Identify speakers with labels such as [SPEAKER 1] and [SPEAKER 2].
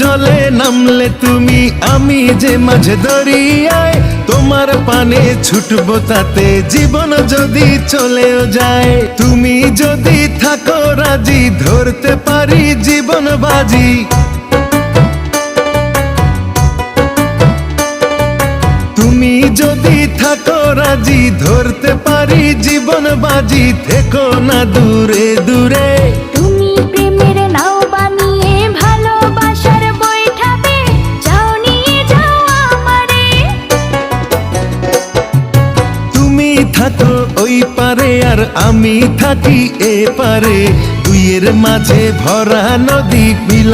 [SPEAKER 1] জলে নামলে তুমি, আমি যে মাঝে দরিয়ায়, তোমার পানে ছুটবো তাতে জীবন যদি চলেও যায়। তুমি যদি থাকো রাজি, ধরতে পারি জীবন বাজি। তুমি যদি থাকো রাজি, ধরতে পারি জীবন বাজি। থেকো না দূরে দূরে,
[SPEAKER 2] তুমি প্রেমের নাও বানিয়ে ভালোবাসার বৈঠাতে যাও, নিয়ে যাও আমারে।
[SPEAKER 1] তুমি থাকো ওই পারে আর আমি থাকি এ পারে, দুইয়ের মাঝে ভরা নদী মিলন